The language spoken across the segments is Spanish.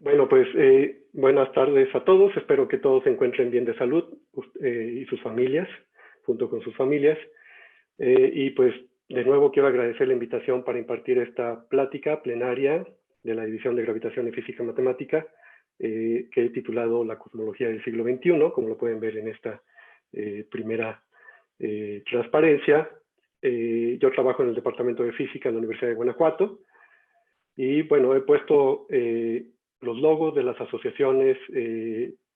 Bueno, pues buenas tardes a todos. Espero que todos se encuentren bien de salud y sus familias, junto con sus familias. Y pues de nuevo quiero agradecer la invitación para impartir esta plática plenaria de la División de Gravitación y Física Matemática, que he titulado La Cosmología del siglo XXI, como lo pueden ver en esta primera transparencia. Yo trabajo en el Departamento de Física en la Universidad de Guanajuato y bueno, he puesto los logos de las asociaciones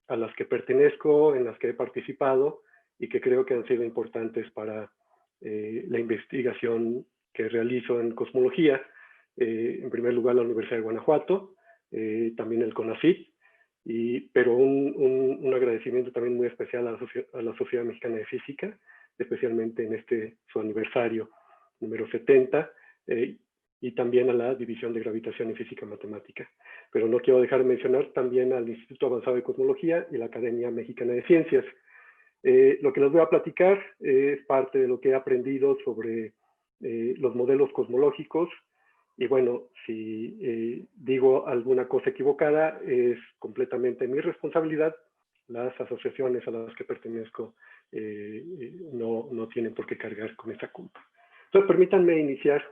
a las que pertenezco, en las que he participado y que creo que han sido importantes para la investigación que realizo en cosmología. En primer lugar, la Universidad de Guanajuato, también el CONACYT, pero un agradecimiento también muy especial a la Sociedad Mexicana de Física, especialmente en su aniversario número 70, y también a la División de Gravitación y Física Matemática. Pero no quiero dejar de mencionar también al Instituto Avanzado de Cosmología y la Academia Mexicana de Ciencias. Lo que les voy a platicar es parte de lo que he aprendido sobre los modelos cosmológicos. Y bueno, si digo alguna cosa equivocada, es completamente mi responsabilidad. Las asociaciones a las que pertenezco no tienen por qué cargar con esa culpa. Entonces, permítanme iniciar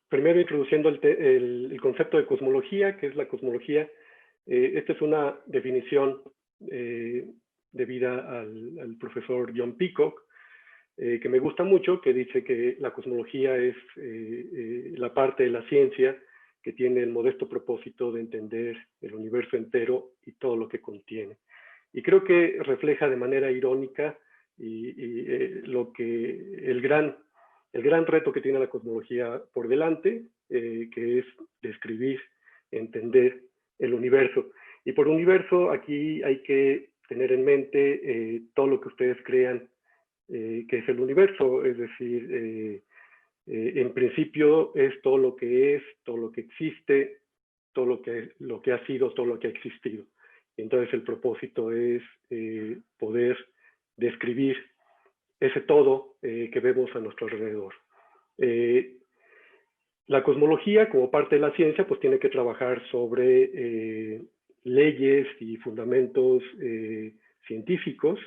primero introduciendo el concepto de cosmología, que es la cosmología. Esta es una definición debida al profesor John Peacock, que me gusta mucho, que dice que la cosmología es la parte de la ciencia que tiene el modesto propósito de entender el universo entero y todo lo que contiene. Y creo que refleja de manera irónica lo que el gran reto que tiene la cosmología por delante, que es describir, entender el universo. Y por universo aquí hay que tener en mente todo lo que ustedes crean que es el universo, es decir, en principio es todo lo que es, todo lo que existe, todo lo que ha sido, todo lo que ha existido. Entonces el propósito es poder describir ese todo que vemos a nuestro alrededor. La cosmología, como parte de la ciencia, pues tiene que trabajar sobre leyes y fundamentos científicos.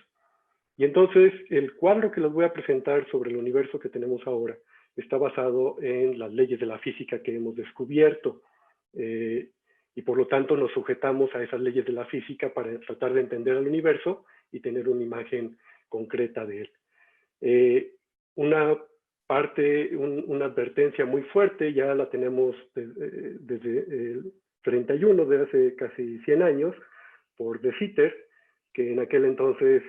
Y entonces el cuadro que les voy a presentar sobre el universo que tenemos ahora está basado en las leyes de la física que hemos descubierto. Y por lo tanto nos sujetamos a esas leyes de la física para tratar de entender el universo y tener una imagen concreta de él. Una una advertencia muy fuerte, ya la tenemos desde el 31, de hace casi 100 años, por De Sitter, que en aquel entonces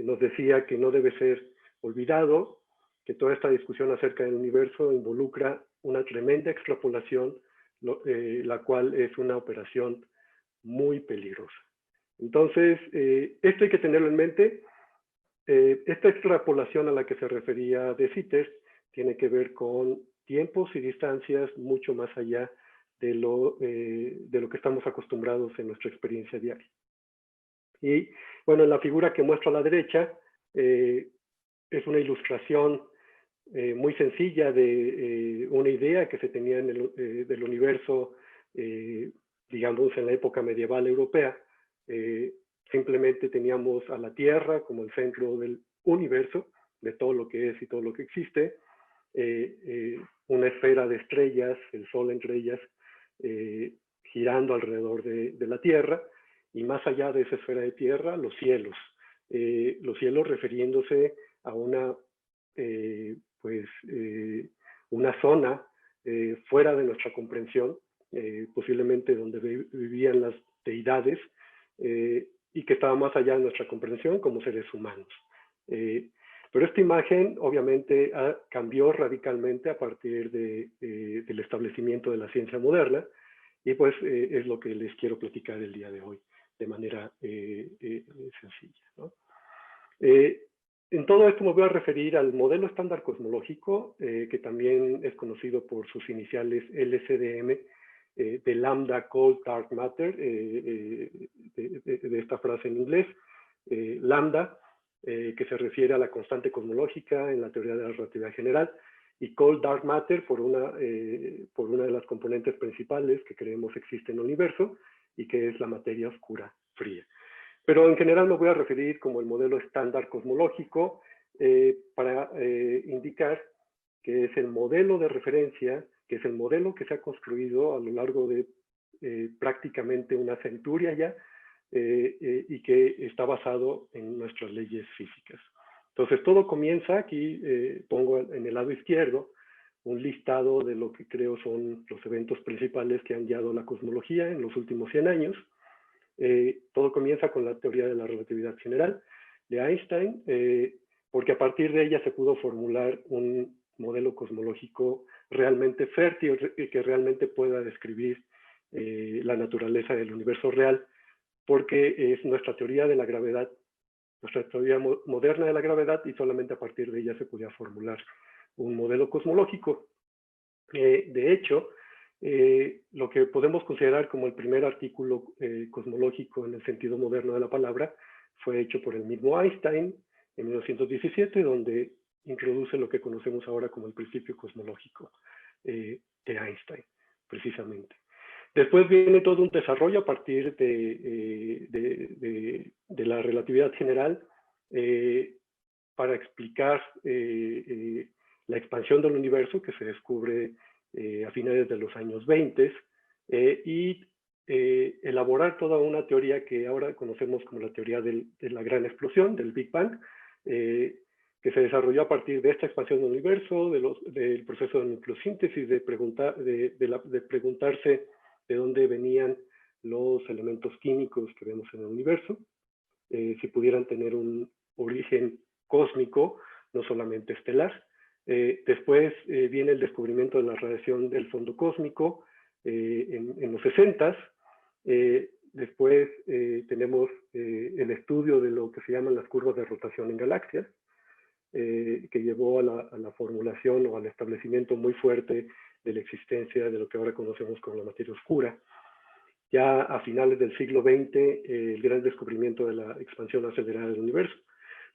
nos decía que no debe ser olvidado, que toda esta discusión acerca del universo involucra una tremenda extrapolación, la cual es una operación muy peligrosa. Entonces, esto hay que tenerlo en mente. Esta extrapolación a la que se refería De Sitter tiene que ver con tiempos y distancias mucho más allá de lo que estamos acostumbrados en nuestra experiencia diaria. Y bueno, en la figura que muestro a la derecha es una ilustración muy sencilla de una idea que se tenía del universo, digamos, en la época medieval europea. Simplemente teníamos a la Tierra como el centro del universo, de todo lo que es y todo lo que existe, una esfera de estrellas, el Sol entre ellas, girando alrededor de la Tierra, y más allá de esa esfera de tierra, los cielos refiriéndose a una zona fuera de nuestra comprensión, posiblemente donde vivían las deidades, y que estaba más allá de nuestra comprensión como seres humanos. Pero esta imagen obviamente cambió radicalmente a partir del establecimiento de la ciencia moderna, y pues es lo que les quiero platicar el día de hoy de manera sencilla, ¿no? En todo esto me voy a referir al modelo estándar cosmológico, que también es conocido por sus iniciales LCDM, de Lambda Cold Dark Matter, de esta frase en inglés, lambda, que se refiere a la constante cosmológica en la teoría de la relatividad general, y Cold Dark Matter por una de las componentes principales que creemos existe en el universo y que es la materia oscura fría. Pero en general lo voy a referir como el modelo estándar cosmológico para indicar que es el modelo de referencia, que es el modelo que se ha construido a lo largo de prácticamente una centuria ya y que está basado en nuestras leyes físicas. Entonces todo comienza aquí, pongo en el lado izquierdo un listado de lo que creo son los eventos principales que han guiado la cosmología en los últimos 100 años. Todo comienza con la teoría de la relatividad general de Einstein, porque a partir de ella se pudo formular un modelo cosmológico realmente fértil y que realmente pueda describir la naturaleza del universo real, porque es nuestra teoría de la gravedad, nuestra teoría moderna de la gravedad, y solamente a partir de ella se podía formular un modelo cosmológico. De hecho, lo que podemos considerar como el primer artículo cosmológico en el sentido moderno de la palabra fue hecho por el mismo Einstein en 1917, donde introduce lo que conocemos ahora como el principio cosmológico de Einstein, precisamente. Después viene todo un desarrollo a partir de la relatividad general para explicar la expansión del universo que se descubre a finales de los años 20 y elaborar toda una teoría que ahora conocemos como la teoría de la gran explosión, del Big Bang, que se desarrolló a partir de esta expansión del universo, del proceso de nucleosíntesis, de preguntarse de dónde venían los elementos químicos que vemos en el universo, si pudieran tener un origen cósmico, no solamente estelar. Después viene el descubrimiento de la radiación del fondo cósmico en los 60s. Después tenemos el estudio de lo que se llaman las curvas de rotación en galaxias, que llevó a la formulación o al establecimiento muy fuerte de la existencia de lo que ahora conocemos como la materia oscura. Ya a finales del siglo XX, el gran descubrimiento de la expansión acelerada del universo.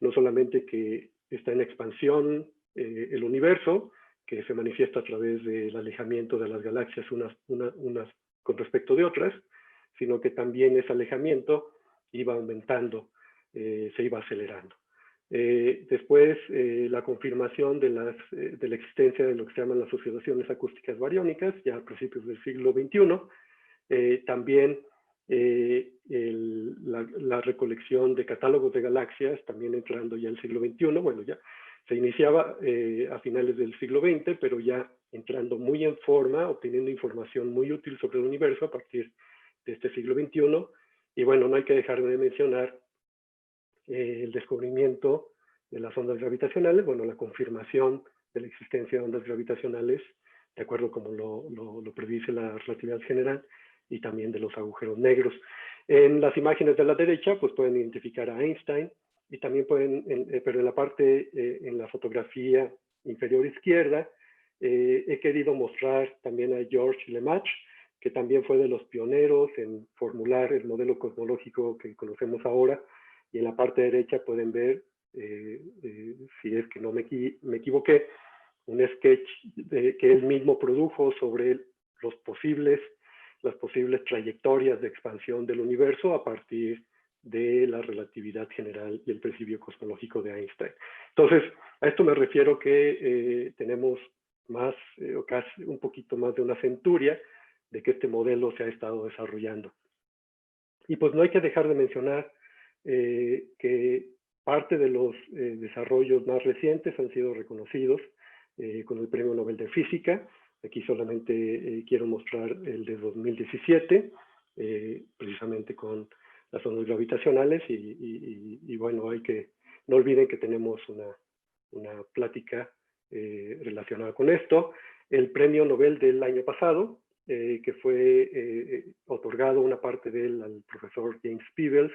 No solamente que está en expansión el universo, que se manifiesta a través del alejamiento de las galaxias unas con respecto de otras, sino que también ese alejamiento iba aumentando, se iba acelerando. Después, la confirmación de la existencia de lo que se llaman las oscilaciones acústicas bariónicas, ya a principios del siglo XXI. También la recolección de catálogos de galaxias, también entrando ya el siglo XXI, bueno, ya se iniciaba a finales del siglo XX, pero ya entrando muy en forma, obteniendo información muy útil sobre el universo a partir de este siglo XXI. Y bueno, no hay que dejar de mencionar el descubrimiento de las ondas gravitacionales, bueno, la confirmación de la existencia de ondas gravitacionales, de acuerdo como lo predice la relatividad general, y también de los agujeros negros. En las imágenes de la derecha, pues pueden identificar a Einstein, y también pueden, pero en la parte, en la fotografía inferior izquierda, he querido mostrar también a Georges Lemaître, que también fue de los pioneros en formular el modelo cosmológico que conocemos ahora, y en la parte derecha pueden ver, si es que no me equivoqué, un sketch que él mismo produjo sobre las posibles trayectorias de expansión del universo a partir de la relatividad general y el principio cosmológico de Einstein. Entonces, a esto me refiero que tenemos más, o casi un poquito más de una centuria de que este modelo se ha estado desarrollando. Y pues no hay que dejar de mencionar que parte de los desarrollos más recientes han sido reconocidos con el Premio Nobel de Física. Aquí solamente quiero mostrar el de 2017, precisamente con las ondas gravitacionales, y bueno, no olviden que tenemos una plática relacionada con esto. El Premio Nobel del año pasado, que fue otorgado una parte de él al profesor James Peebles,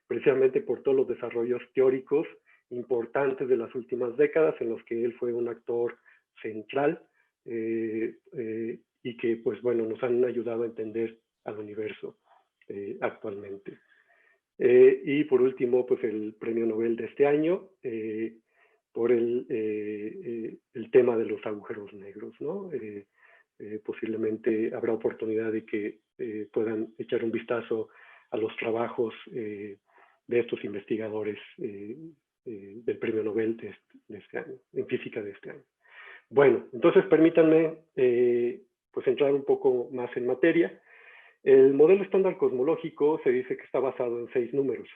precisamente por todos los desarrollos teóricos importantes de las últimas décadas en los que él fue un actor central y que, pues bueno, nos han ayudado a entender al universo actualmente. Y por último, pues el Premio Nobel de este año por el el tema de los agujeros negros, ¿no? Posiblemente habrá oportunidad de que puedan echar un vistazo a los trabajos de estos investigadores del Premio Nobel de este año, en física de este año. Bueno, entonces permítanme pues entrar un poco más en materia. El modelo estándar cosmológico se dice que está basado en 6 números.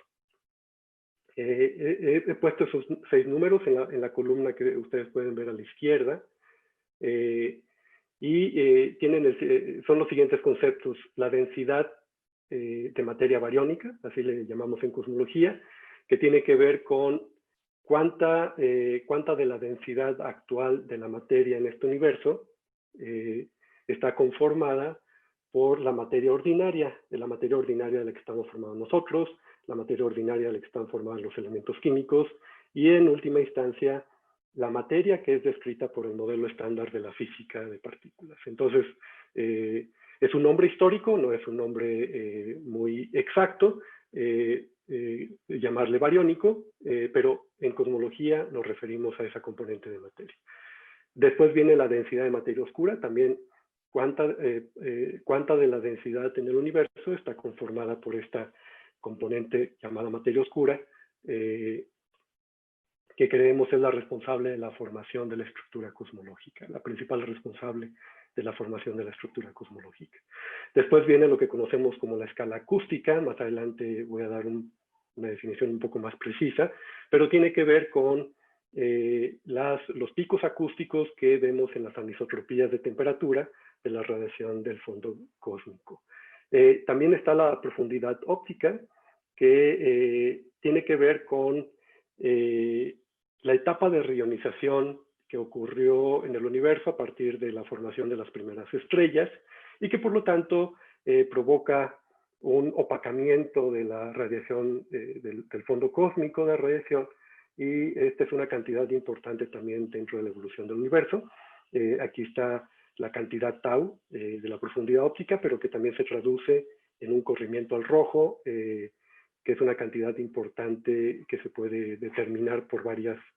He puesto esos 6 números en la columna que ustedes pueden ver a la izquierda. Son los siguientes conceptos: la densidad de materia bariónica, así le llamamos en cosmología, que tiene que ver con cuánta de la densidad actual de la materia en este universo está conformada por la materia ordinaria, de la la que estamos formados nosotros, la materia ordinaria de la que están formados los elementos químicos, y en última instancia, la materia que es descrita por el modelo estándar de la física de partículas. Entonces, es un nombre histórico, no es un nombre muy exacto, llamarle bariónico, pero en cosmología nos referimos a esa componente de materia. Después viene la densidad de materia oscura, también cuánta de la densidad en el universo está conformada por esta componente llamada materia oscura, que creemos es la responsable de la formación de la estructura cosmológica, la principal responsable de la formación de la estructura cosmológica. Después viene lo que conocemos como la escala acústica, más adelante voy a dar una definición un poco más precisa, pero tiene que ver con los picos acústicos que vemos en las anisotropías de temperatura de la radiación del fondo cósmico. También está la profundidad óptica, que tiene que ver con la etapa de reionización que ocurrió en el universo a partir de la formación de las primeras estrellas y que por lo tanto provoca un opacamiento de la radiación del fondo cósmico de radiación, y esta es una cantidad importante también dentro de la evolución del universo. Aquí está la cantidad tau de la profundidad óptica, pero que también se traduce en un corrimiento al rojo, que es una cantidad importante que se puede determinar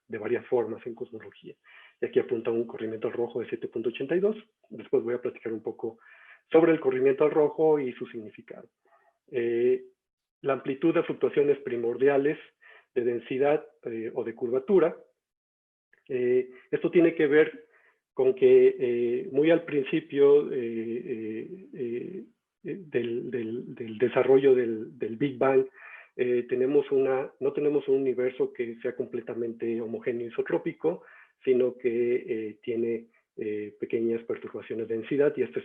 de varias formas en cosmología. Y aquí apunta un corrimiento al rojo de 7.82. Después voy a platicar un poco sobre el corrimiento al rojo y su significado. La amplitud de fluctuaciones primordiales de densidad o de curvatura. Esto tiene que ver con que muy al principio del desarrollo del Big Bang, no tenemos un universo que sea completamente homogéneo isotrópico, sino que tiene pequeñas perturbaciones de densidad, y estas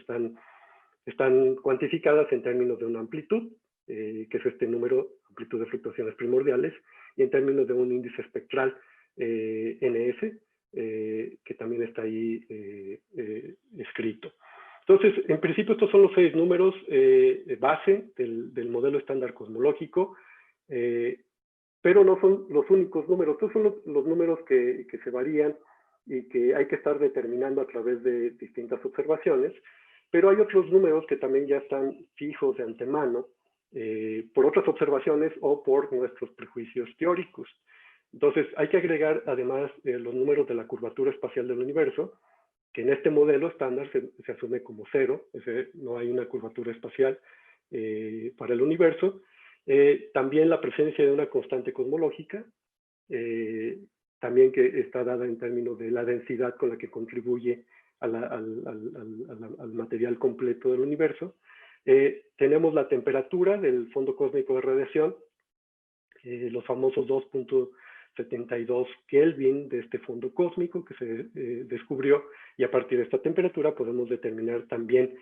están cuantificadas en términos de una amplitud, que es este número, amplitud de fluctuaciones primordiales, y en términos de un índice espectral, NS, que también está ahí escrito. Entonces, en principio, estos son los 6 números base del modelo estándar cosmológico, pero no son los únicos números. Estos son los números que se varían y que hay que estar determinando a través de distintas observaciones, pero hay otros números que también ya están fijos de antemano por otras observaciones o por nuestros prejuicios teóricos. Entonces, hay que agregar además los números de la curvatura espacial del universo, que en este modelo estándar se asume como 0, no hay una curvatura espacial para el universo. También la presencia de una constante cosmológica, también que está dada en términos de la densidad con la que contribuye al material completo del universo. Tenemos la temperatura del fondo cósmico de radiación, los famosos 2.72 Kelvin de este fondo cósmico que se descubrió, y a partir de esta temperatura podemos determinar también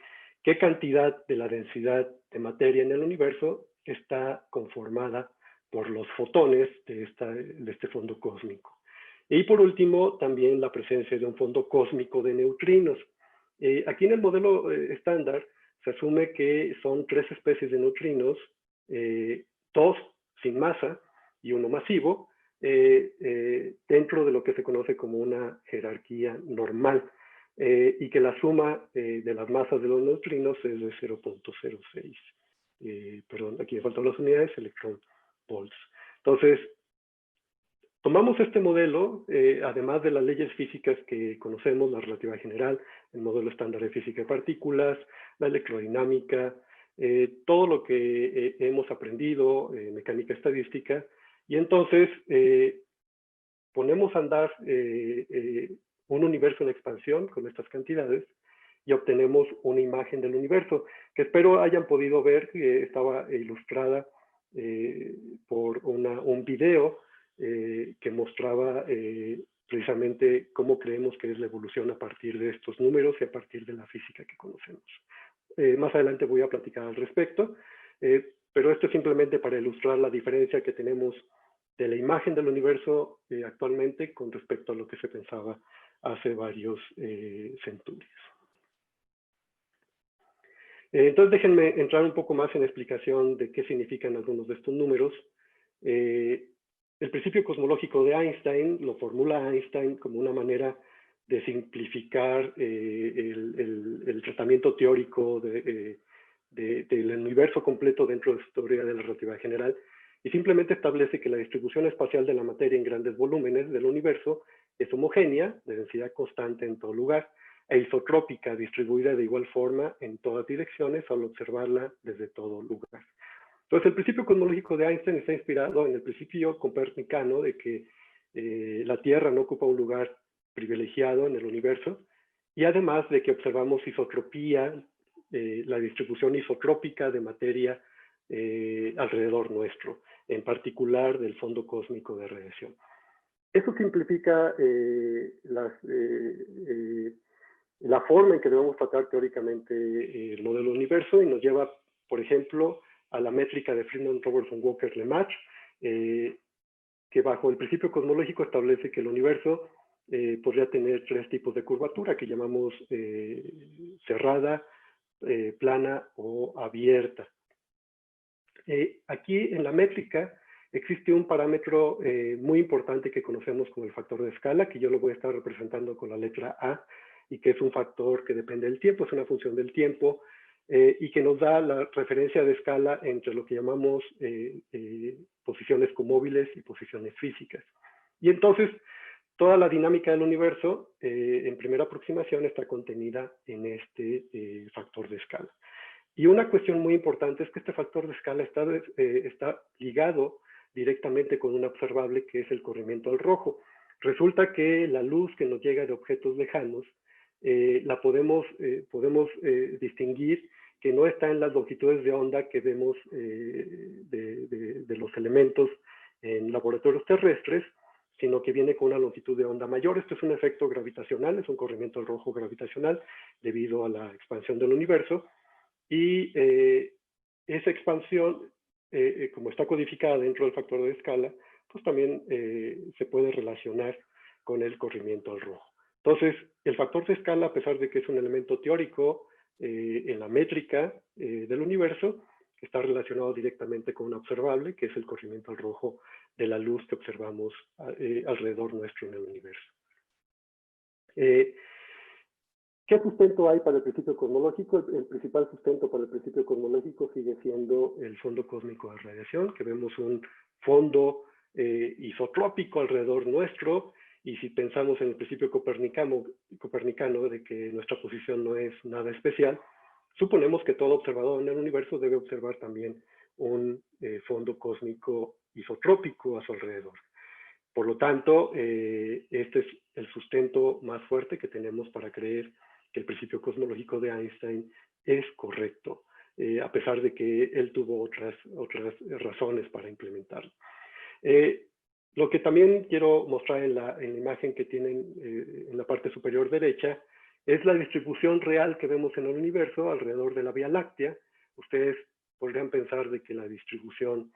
qué cantidad de la densidad de materia en el universo está conformada por los fotones de este fondo cósmico. Y por último, también la presencia de un fondo cósmico de neutrinos. Aquí en el modelo estándar se asume que son 3 especies de neutrinos, 2 sin masa y 1 masivo, dentro de lo que se conoce como una jerarquía normal, y que la suma de las masas de los neutrinos es de 0.06. Perdón, aquí me faltan las unidades, electron volts. Entonces, Tomamos este modelo, además de las leyes físicas que conocemos, la relatividad general, el modelo estándar de física de partículas, la electrodinámica, todo lo que hemos aprendido, mecánica estadística, y entonces ponemos a andar un universo en expansión con estas cantidades y obtenemos una imagen del universo, que espero hayan podido ver, que estaba ilustrada por un video que mostraba precisamente cómo creemos que es la evolución a partir de estos números y a partir de la física que conocemos. Más adelante voy a platicar al respecto, pero esto es simplemente para ilustrar la diferencia que tenemos de la imagen del universo actualmente con respecto a lo que se pensaba hace varios centurias. Entonces déjenme entrar un poco más en explicación de qué significan algunos de estos números. El principio cosmológico de Einstein lo formula Einstein como una manera de simplificar el tratamiento teórico del universo completo dentro de su teoría de la relatividad general, y simplemente establece que la distribución espacial de la materia en grandes volúmenes del universo es homogénea, de densidad constante en todo lugar, e isotrópica, distribuida de igual forma en todas direcciones al observarla desde todo lugar. Entonces, el principio cosmológico de Einstein está inspirado en el principio copernicano de que la Tierra no ocupa un lugar privilegiado en el universo, y además de que observamos isotropía, la distribución isotrópica de materia alrededor nuestro, en particular del fondo cósmico de radiación. Eso simplifica la forma en que debemos tratar teóricamente el modelo del universo y nos lleva, por ejemplo, a la métrica de Friedman, Robertson, Walker, Lemaître, que bajo el principio cosmológico establece que el universo podría tener tres tipos de curvatura que llamamos cerrada, plana o abierta. Aquí en la métrica existe un parámetro muy importante que conocemos como el factor de escala, que yo lo voy a estar representando con la letra A, y que es un factor que depende del tiempo, es una función del tiempo, y que nos da la referencia de escala entre lo que llamamos posiciones comóviles y posiciones físicas. Y entonces, toda la dinámica del universo, en primera aproximación, está contenida en este factor de escala. Y una cuestión muy importante es que este factor de escala está ligado directamente con un observable que es el corrimiento al rojo. Resulta que la luz que nos llega de objetos lejanos la podemos distinguir que no está en las longitudes de onda que vemos de los elementos en laboratorios terrestres, sino que viene con una longitud de onda mayor. Esto es un efecto gravitacional, es un corrimiento al rojo gravitacional debido a la expansión del universo. Y esa expansión, como está codificada dentro del factor de escala, pues también se puede relacionar con el corrimiento al rojo. Entonces, el factor de escala, a pesar de que es un elemento teórico en la métrica del universo, está relacionado directamente con un observable, que es el corrimiento al rojo de la luz que observamos alrededor nuestro en el universo. ¿Qué sustento hay para el principio cosmológico? El principal sustento para el principio cosmológico sigue siendo el fondo cósmico de radiación, que vemos un fondo isotrópico alrededor nuestro, y si pensamos en el principio copernicano de que nuestra posición no es nada especial, suponemos que todo observador en el universo debe observar también un fondo cósmico isotrópico a su alrededor. Por lo tanto, este es el sustento más fuerte que tenemos para creer que el principio cosmológico de Einstein es correcto, a pesar de que él tuvo otras razones para implementarlo. Lo que también quiero mostrar en la imagen que tienen en la parte superior derecha es la distribución real que vemos en el universo alrededor de la Vía Láctea. Ustedes podrían pensar de que la distribución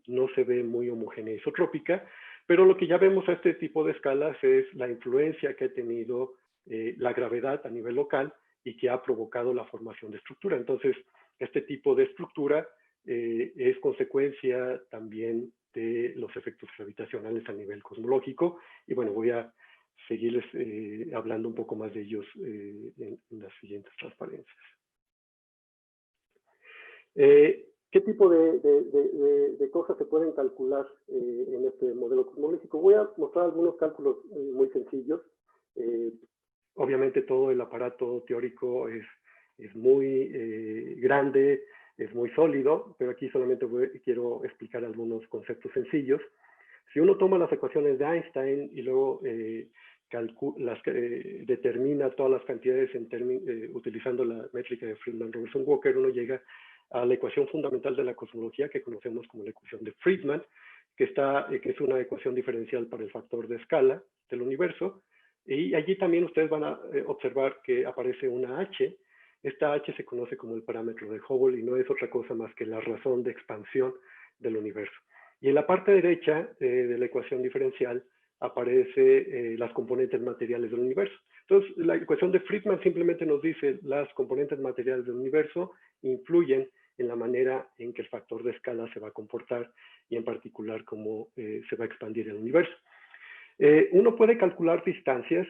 no se ve muy homogénea isotrópica, pero lo que ya vemos a este tipo de escalas es la influencia que ha tenido la gravedad a nivel local y que ha provocado la formación de estructura. Entonces, este tipo de estructura es consecuencia también de los efectos gravitacionales a nivel cosmológico, y bueno, voy a seguirles hablando un poco más de ellos en las siguientes transparencias. ¿Qué tipo de cosas se pueden calcular en este modelo cosmológico? Voy a mostrar algunos cálculos muy sencillos. Obviamente todo el aparato teórico es muy grande, es muy sólido, pero aquí solamente quiero explicar algunos conceptos sencillos. Si uno toma las ecuaciones de Einstein y luego determina todas las cantidades utilizando la métrica de Friedman-Robertson-Walker, uno llega a la ecuación fundamental de la cosmología que conocemos como la ecuación de Friedman, que es una ecuación diferencial para el factor de escala del universo. Y allí también ustedes van a observar que aparece una H. Esta H se conoce como el parámetro de Hubble y no es otra cosa más que la razón de expansión del universo. Y en la parte derecha de la ecuación diferencial aparece las componentes materiales del universo. Entonces, la ecuación de Friedman simplemente nos dice las componentes materiales del universo influyen en la manera en que el factor de escala se va a comportar y en particular cómo se va a expandir el universo. Uno puede calcular distancias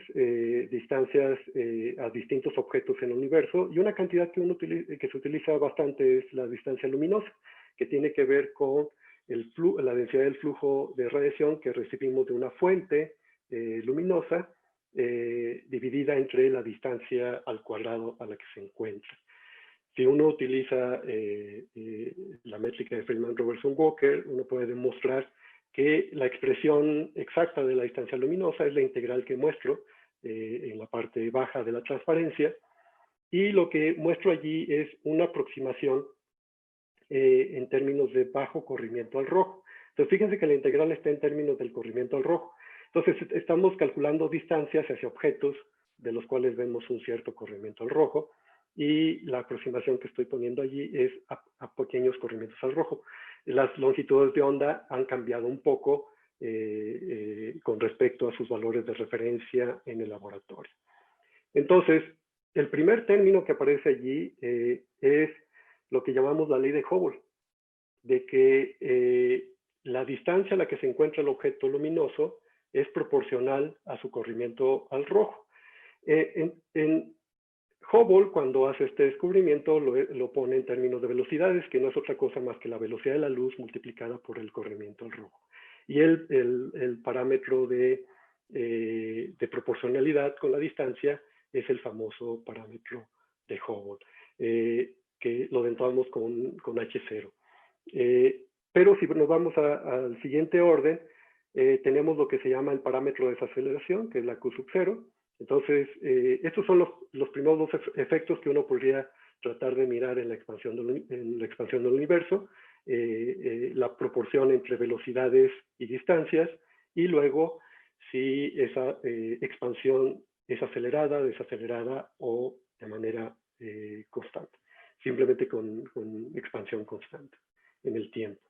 a distintos objetos en el universo y una cantidad que se utiliza bastante es la distancia luminosa, que tiene que ver con la densidad del flujo de radiación que recibimos de una fuente luminosa dividida entre la distancia al cuadrado a la que se encuentra. Si uno utiliza la métrica de Friedman-Robertson-Walker, uno puede demostrar que la expresión exacta de la distancia luminosa es la integral que muestro en la parte baja de la transparencia, y lo que muestro allí es una aproximación en términos de bajo corrimiento al rojo. Entonces, fíjense que la integral está en términos del corrimiento al rojo. Entonces, estamos calculando distancias hacia objetos de los cuales vemos un cierto corrimiento al rojo, y la aproximación que estoy poniendo allí es a pequeños corrimientos al rojo. Las longitudes de onda han cambiado un poco con respecto a sus valores de referencia en el laboratorio. Entonces, el primer término que aparece allí es lo que llamamos la ley de Hubble, de que la distancia a la que se encuentra el objeto luminoso es proporcional a su corrimiento al rojo. En Hubble, cuando hace este descubrimiento, lo pone en términos de velocidades, que no es otra cosa más que la velocidad de la luz multiplicada por el corrimiento al rojo. Y el parámetro de proporcionalidad con la distancia es el famoso parámetro de Hubble, que lo denominamos con H0. Pero si nos vamos al siguiente orden, tenemos lo que se llama el parámetro de desaceleración, que es la Q sub 0. Entonces, estos son los primeros dos efectos que uno podría tratar de mirar en la expansión del universo, la proporción entre velocidades y distancias, y luego si esa expansión es acelerada, desacelerada o de manera constante, simplemente con expansión constante en el tiempo.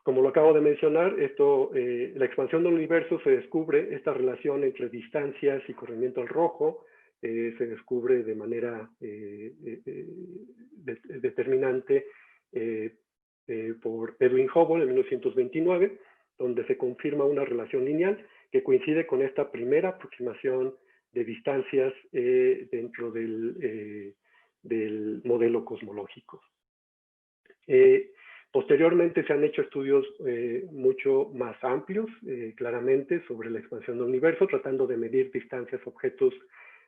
Como lo acabo de mencionar, la expansión del universo se descubre, esta relación entre distancias y corrimiento al rojo, se descubre de manera determinante por Edwin Hubble en 1929, donde se confirma una relación lineal que coincide con esta primera aproximación de distancias dentro del modelo cosmológico. Posteriormente se han hecho estudios mucho más amplios, claramente, sobre la expansión del universo, tratando de medir distancias a objetos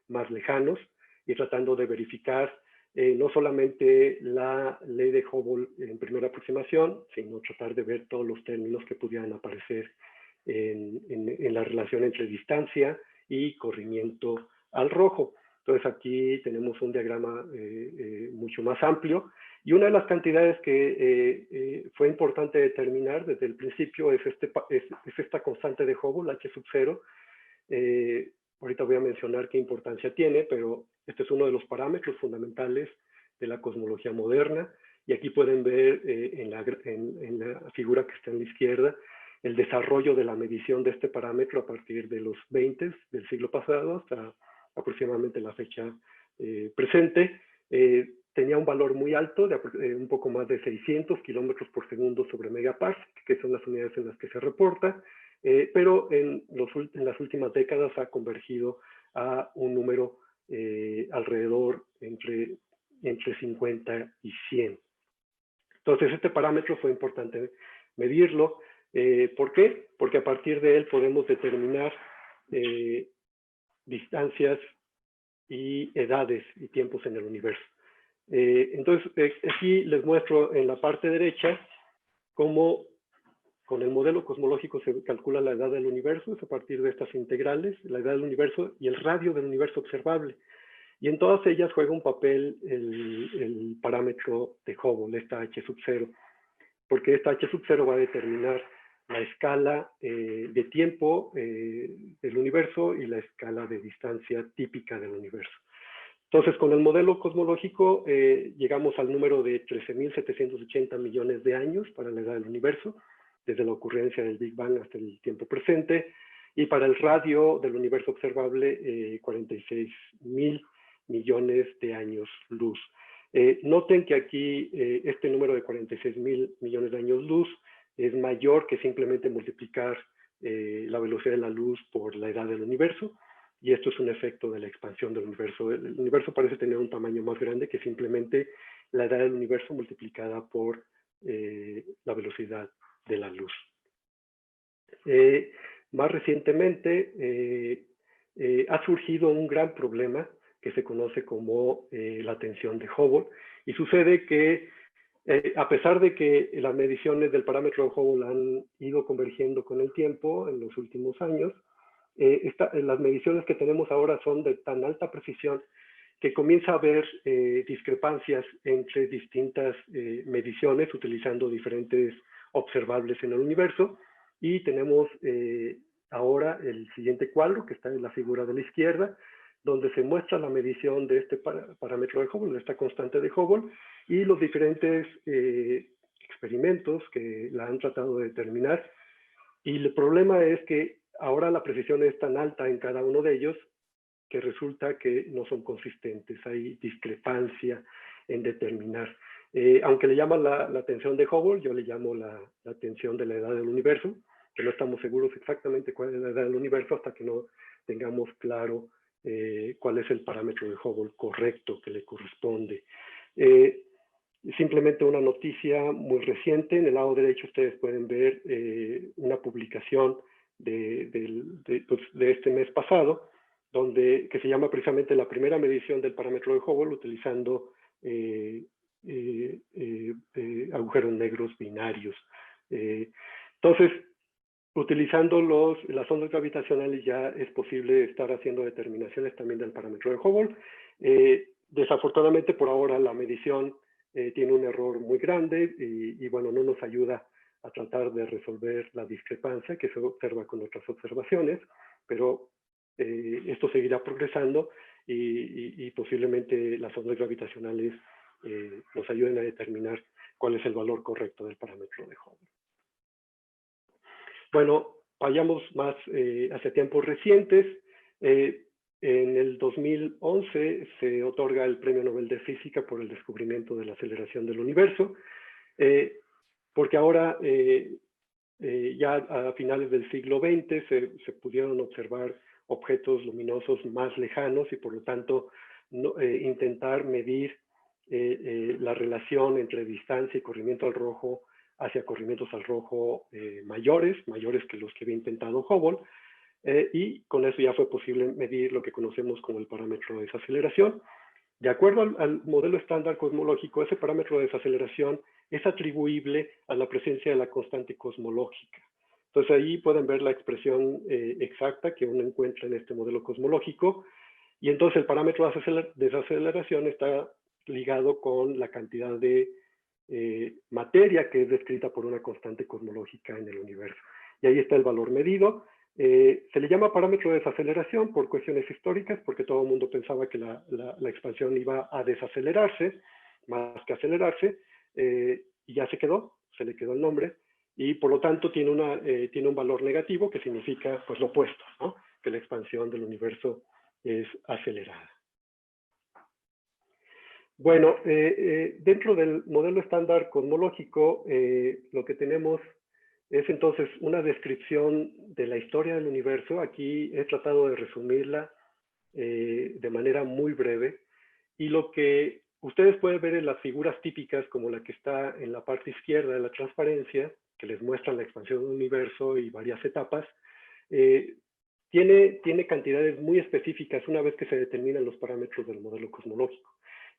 más lejanos y tratando de verificar no solamente la ley de Hubble en primera aproximación, sino tratar de ver todos los términos que pudieran aparecer en la relación entre distancia y corrimiento al rojo. Entonces aquí tenemos un diagrama mucho más amplio, y una de las cantidades que fue importante determinar desde el principio es esta constante de Hubble, H sub 0. Ahorita voy a mencionar qué importancia tiene, pero este es uno de los parámetros fundamentales de la cosmología moderna, y aquí pueden ver en la figura que está en la izquierda el desarrollo de la medición de este parámetro a partir de los 20 del siglo pasado hasta aproximadamente la fecha presente. Tenía un valor muy alto, de un poco más de 600 kilómetros por segundo sobre megaparsec, que son las unidades en las que se reporta, pero en las últimas décadas ha convergido a un número alrededor entre entre 50 y 100. Entonces, este parámetro fue importante medirlo. ¿Por qué? Porque a partir de él podemos determinar distancias y edades y tiempos en el universo. Entonces, aquí les muestro en la parte derecha cómo con el modelo cosmológico se calcula la edad del universo, es a partir de estas integrales, la edad del universo y el radio del universo observable. Y en todas ellas juega un papel el parámetro de Hubble, esta h sub 0, porque esta h sub 0 va a determinar la escala de tiempo del universo y la escala de distancia típica del universo. Entonces, con el modelo cosmológico llegamos al número de 13.780 millones de años para la edad del universo, desde la ocurrencia del Big Bang hasta el tiempo presente, y para el radio del universo observable, 46.000 millones de años luz. Noten que aquí este número de 46.000 millones de años luz es mayor que simplemente multiplicar la velocidad de la luz por la edad del universo, y esto es un efecto de la expansión del universo. El universo parece tener un tamaño más grande que simplemente la edad del universo multiplicada por la velocidad de la luz. Más recientemente ha surgido un gran problema que se conoce como la tensión de Hubble, y sucede que a pesar de que las mediciones del parámetro de Hubble han ido convergiendo con el tiempo en los últimos años, las mediciones que tenemos ahora son de tan alta precisión que comienza a haber discrepancias entre distintas mediciones utilizando diferentes observables en el universo, y tenemos ahora el siguiente cuadro que está en la figura de la izquierda, donde se muestra la medición de este parámetro de Hubble, de esta constante de Hubble, y los diferentes experimentos que la han tratado de determinar. Y el problema es que ahora la precisión es tan alta en cada uno de ellos que resulta que no son consistentes, hay discrepancia en determinar. Aunque le llaman la tensión de Hubble, yo le llamo la tensión de la edad del universo, que no estamos seguros exactamente cuál es la edad del universo hasta que no tengamos claro cuál es el parámetro de Hubble correcto que le corresponde. Simplemente una noticia muy reciente, en el lado derecho ustedes pueden ver una publicación de este mes pasado, que se llama precisamente la primera medición del parámetro de Hubble utilizando agujeros negros binarios. Entonces, utilizando las ondas gravitacionales ya es posible estar haciendo determinaciones también del parámetro de Hubble. Desafortunadamente, por ahora la medición tiene un error muy grande y bueno, no nos ayuda a tratar de resolver la discrepancia que se observa con otras observaciones, pero esto seguirá progresando y posiblemente las ondas gravitacionales nos ayuden a determinar cuál es el valor correcto del parámetro de Hubble. Bueno, vayamos más hacia tiempos recientes. En el 2011 se otorga el Premio Nobel de Física por el descubrimiento de la aceleración del universo, porque ahora ya a finales del siglo XX se pudieron observar objetos luminosos más lejanos y por lo tanto intentar medir la relación entre distancia y corrimiento al rojo hacia corrimientos al rojo mayores que los que había intentado Hubble, y con eso ya fue posible medir lo que conocemos como el parámetro de desaceleración. De acuerdo al modelo estándar cosmológico, ese parámetro de desaceleración es atribuible a la presencia de la constante cosmológica. Entonces ahí pueden ver la expresión exacta que uno encuentra en este modelo cosmológico, y entonces el parámetro de desaceleración está ligado con la cantidad de materia que es descrita por una constante cosmológica en el universo. Y ahí está el valor medido. Se le llama parámetro de desaceleración por cuestiones históricas, porque todo el mundo pensaba que la expansión iba a desacelerarse más que acelerarse, y ya se le quedó el nombre, y por lo tanto tiene un valor negativo que significa pues lo opuesto, ¿no? Que la expansión del universo es acelerada. Bueno, dentro del modelo estándar cosmológico, lo que tenemos es entonces una descripción de la historia del universo. Aquí he tratado de resumirla de manera muy breve, y lo que ustedes pueden ver en las figuras típicas como la que está en la parte izquierda de la transparencia, que les muestran la expansión del universo y varias etapas, tiene cantidades muy específicas una vez que se determinan los parámetros del modelo cosmológico.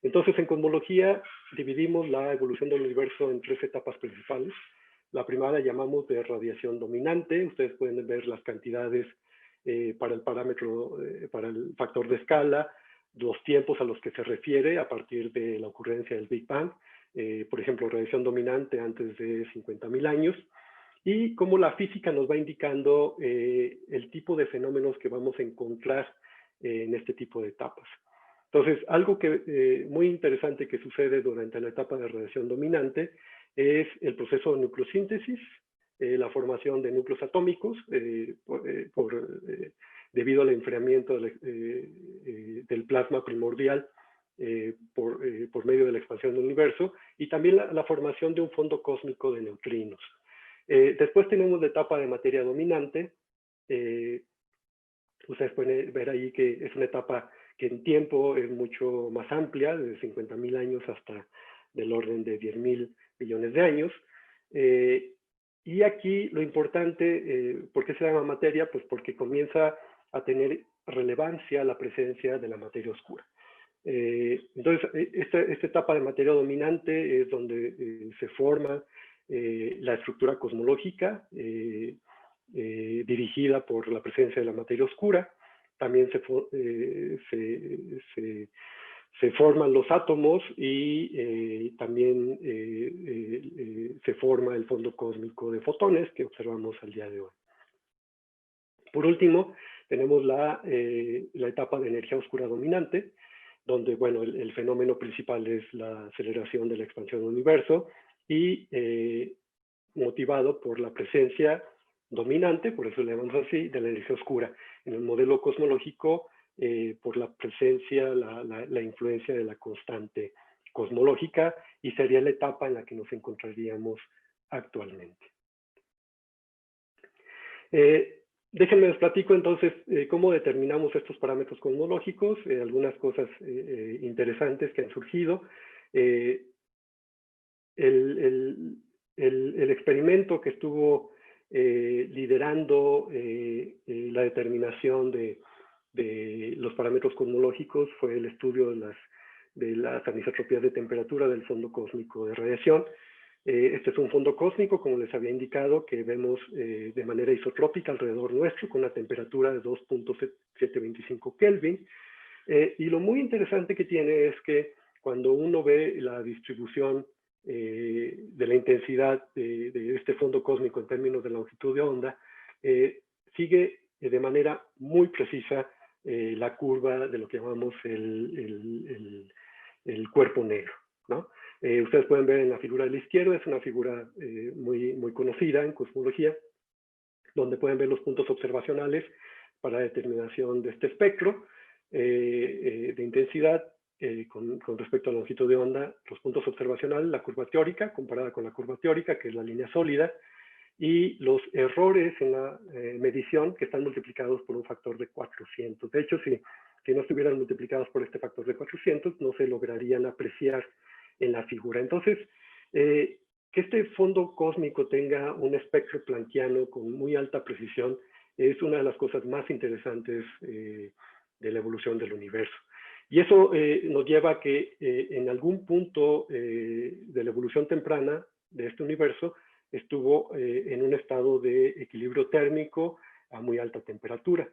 Entonces, en cosmología dividimos la evolución del universo en 3 etapas principales. La primera la llamamos de radiación dominante. Ustedes pueden ver las cantidades para el parámetro, para el factor de escala, los tiempos a los que se refiere a partir de la ocurrencia del Big Bang. Por ejemplo, radiación dominante antes de 50.000 años. Y cómo la física nos va indicando el tipo de fenómenos que vamos a encontrar en este tipo de etapas. Entonces, algo muy interesante que sucede durante la etapa de radiación dominante es el proceso de nucleosíntesis, la formación de núcleos atómicos debido al enfriamiento del plasma primordial por medio de la expansión del universo, y también la formación de un fondo cósmico de neutrinos. Después tenemos la etapa de materia dominante. Ustedes pueden ver ahí que es una etapa que en tiempo es mucho más amplia, desde 50.000 años hasta del orden de 10.000 millones de años. Y aquí lo importante, ¿por qué se llama materia? Pues porque comienza a tener relevancia la presencia de la materia oscura. Entonces, esta etapa de materia dominante es donde se forma la estructura cosmológica dirigida por la presencia de la materia oscura. También se forman los átomos y también se forma el fondo cósmico de fotones que observamos al día de hoy. Por último, tenemos la etapa de energía oscura dominante, donde, bueno, el fenómeno principal es la aceleración de la expansión del universo y motivado por la presencia dominante, por eso le llamamos así, de la energía oscura. En el modelo cosmológico, por la presencia, la influencia de la constante cosmológica, y sería la etapa en la que nos encontraríamos actualmente. Déjenme les platico entonces cómo determinamos estos parámetros cosmológicos, algunas cosas interesantes que han surgido. El experimento que estuvo liderando la determinación de los parámetros cosmológicos fue el estudio de las anisotropías de temperatura del fondo cósmico de radiación. Este es un fondo cósmico, como les había indicado, que vemos de manera isotrópica alrededor nuestro, con una temperatura de 2.725 Kelvin. Y lo muy interesante que tiene es que cuando uno ve la distribución de la intensidad de este fondo cósmico en términos de longitud de onda, sigue de manera muy precisa la curva de lo que llamamos el cuerpo negro, ¿no? Ustedes pueden ver en la figura de la izquierda, es una figura muy conocida en cosmología, donde pueden ver los puntos observacionales para determinación de este espectro de intensidad con respecto a la longitud de onda, los puntos observacionales, la curva teórica comparada con la curva teórica, que es la línea sólida, y los errores en la medición que están multiplicados por un factor de 400. De hecho, si no estuvieran multiplicados por este factor de 400, no se lograrían apreciar en la figura. Entonces, que este fondo cósmico tenga un espectro planckiano con muy alta precisión es una de las cosas más interesantes de la evolución del universo. Y eso nos lleva a que en algún punto de la evolución temprana de este universo estuvo en un estado de equilibrio térmico a muy alta temperatura.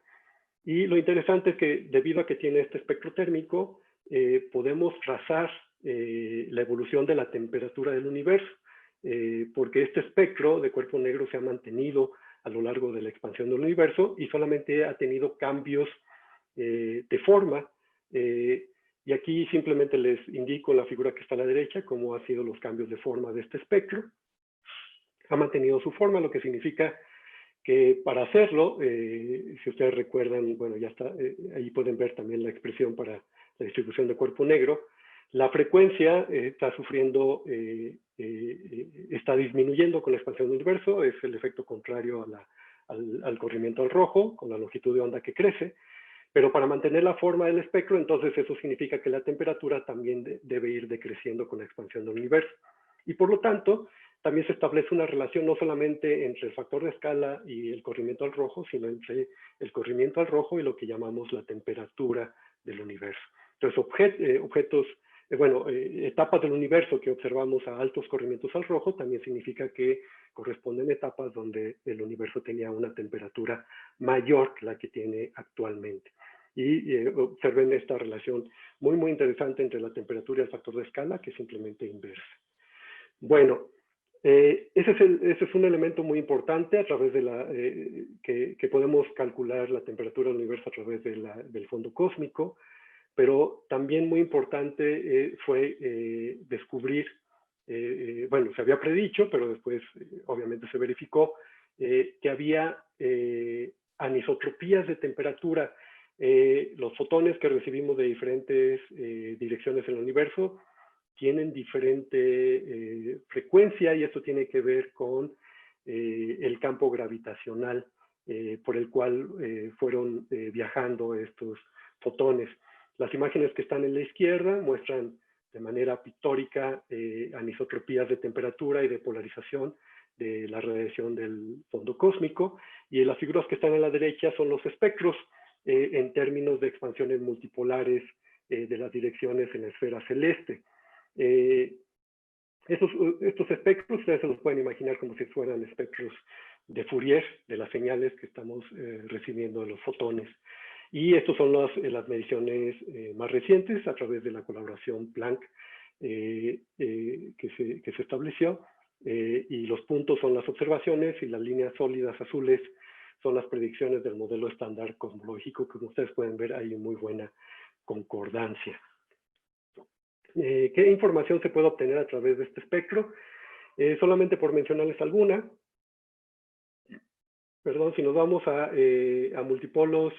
Y lo interesante es que debido a que tiene este espectro térmico, podemos trazar la evolución de la temperatura del universo, porque este espectro de cuerpo negro se ha mantenido a lo largo de la expansión del universo y solamente ha tenido cambios de forma. Y aquí simplemente les indico la figura que está a la derecha, cómo han sido los cambios de forma de este espectro. Ha mantenido su forma, lo que significa que para hacerlo, si ustedes recuerdan, bueno, ya está, ahí pueden ver también la expresión para la distribución de cuerpo negro. La frecuencia está sufriendo, está disminuyendo con la expansión del universo, es el efecto contrario al corrimiento al rojo, con la longitud de onda que crece. Pero para mantener la forma del espectro, entonces eso significa que la temperatura también debe ir decreciendo con la expansión del universo. Y por lo tanto, también se establece una relación no solamente entre el factor de escala y el corrimiento al rojo, sino entre el corrimiento al rojo y lo que llamamos la temperatura del universo. Entonces, etapas del universo que observamos a altos corrimientos al rojo también significa que corresponden etapas donde el universo tenía una temperatura mayor que la que tiene actualmente. Y observen esta relación muy, muy interesante entre la temperatura y el factor de escala, que es simplemente inversa. Bueno, ese es un elemento muy importante a través de que podemos calcular la temperatura del universo a través del fondo cósmico, pero también muy importante fue descubrir, bueno, se había predicho, pero después obviamente se verificó que había anisotropías de temperatura. Los fotones que recibimos de diferentes direcciones en el universo tienen diferente frecuencia, y esto tiene que ver con el campo gravitacional por el cual fueron viajando estos fotones. Las imágenes que están en la izquierda muestran de manera pictórica anisotropías de temperatura y de polarización de la radiación del fondo cósmico, y las figuras que están a la derecha son los espectros en términos de expansiones multipolares de las direcciones en la esfera celeste. Estos espectros ustedes se los pueden imaginar como si fueran espectros de Fourier de las señales que estamos recibiendo de los fotones. Y estas son las mediciones más recientes a través de la colaboración Planck que se estableció. Y los puntos son las observaciones y las líneas sólidas azules son las predicciones del modelo estándar cosmológico, que como ustedes pueden ver hay muy buena concordancia. ¿Qué información se puede obtener a través de este espectro? Solamente por mencionarles alguna. Perdón, si nos vamos a multipolos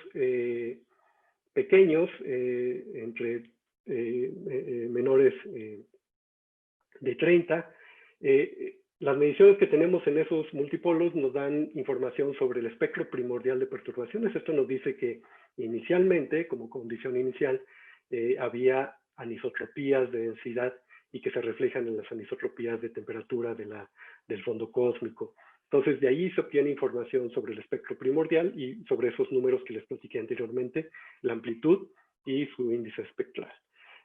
pequeños, entre menores de 30, las mediciones que tenemos en esos multipolos nos dan información sobre el espectro primordial de perturbaciones. Esto nos dice que inicialmente, como condición inicial, había anisotropías de densidad y que se reflejan en las anisotropías de temperatura del fondo cósmico. Entonces, de ahí se obtiene información sobre el espectro primordial y sobre esos números que les platiqué anteriormente, la amplitud y su índice espectral.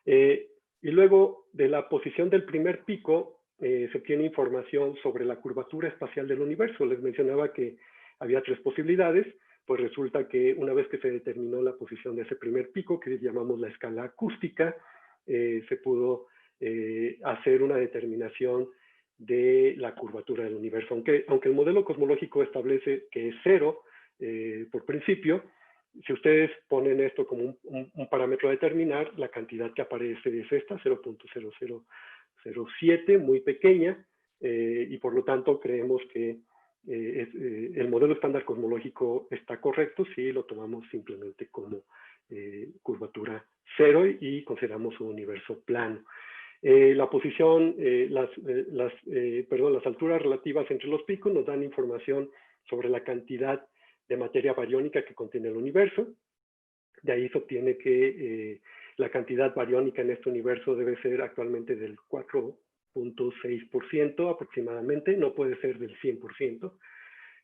Y luego, de la posición del primer pico, se obtiene información sobre la curvatura espacial del universo. Les mencionaba que había 3 posibilidades, pues resulta que una vez que se determinó la posición de ese primer pico, que llamamos la escala acústica, se pudo hacer una determinación de la curvatura del universo. Aunque el modelo cosmológico establece que es 0 por principio, si ustedes ponen esto como un parámetro a determinar, la cantidad que aparece es esta, 0.0007, muy pequeña, y por lo tanto creemos que el modelo estándar cosmológico está correcto si lo tomamos simplemente como curvatura 0 y consideramos un universo plano. La posición, las alturas relativas entre los picos nos dan información sobre la cantidad de materia bariónica que contiene el universo. De ahí se obtiene que la cantidad bariónica en este universo debe ser actualmente del 4.6% aproximadamente, no puede ser del 100%.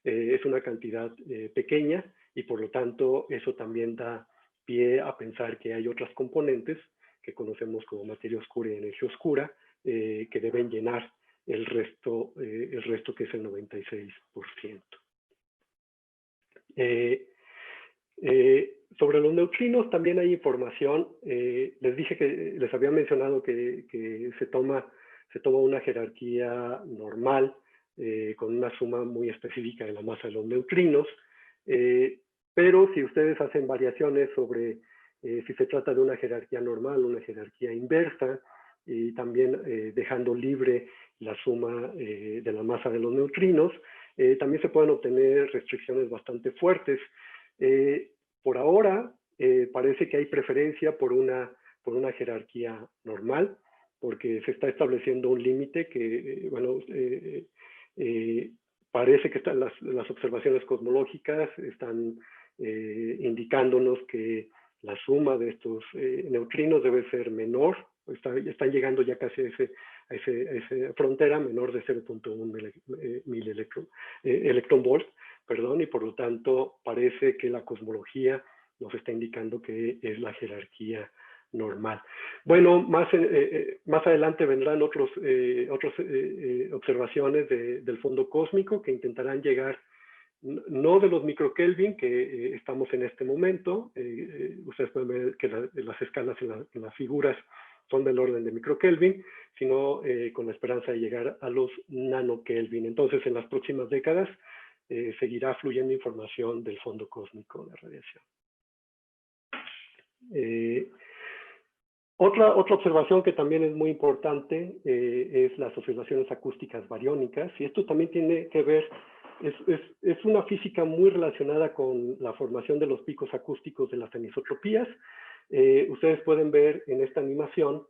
Es una cantidad pequeña y por lo tanto eso también da pie a pensar que hay otras componentes que conocemos como materia oscura y energía oscura, que deben llenar el resto que es el 96%. Sobre los neutrinos también hay información. Les dije que les había mencionado que se toma una jerarquía normal con una suma muy específica de la masa de los neutrinos, pero si ustedes hacen variaciones sobre si se trata de una jerarquía normal, una jerarquía inversa, y también dejando libre la suma de la masa de los neutrinos, también se pueden obtener restricciones bastante fuertes. Por ahora, parece que hay preferencia por una jerarquía normal, porque se está estableciendo un límite que, bueno, parece que las observaciones cosmológicas están indicándonos que la suma de estos neutrinos debe ser menor, están llegando ya casi a esa frontera menor de 0.1 electron volt, perdón, y por lo tanto parece que la cosmología nos está indicando que es la jerarquía normal. Bueno, más adelante vendrán otras observaciones del fondo cósmico que intentarán llegar no de los microkelvin que estamos en este momento. Ustedes pueden ver que las escalas en las figuras son del orden de microkelvin, sino con la esperanza de llegar a los nanokelvin. Entonces, en las próximas décadas seguirá fluyendo información del fondo cósmico de radiación. Otra observación que también es muy importante es las oscilaciones acústicas bariónicas, y esto también tiene que ver, es una física muy relacionada con la formación de los picos acústicos de las anisotropías. Ustedes pueden ver en esta animación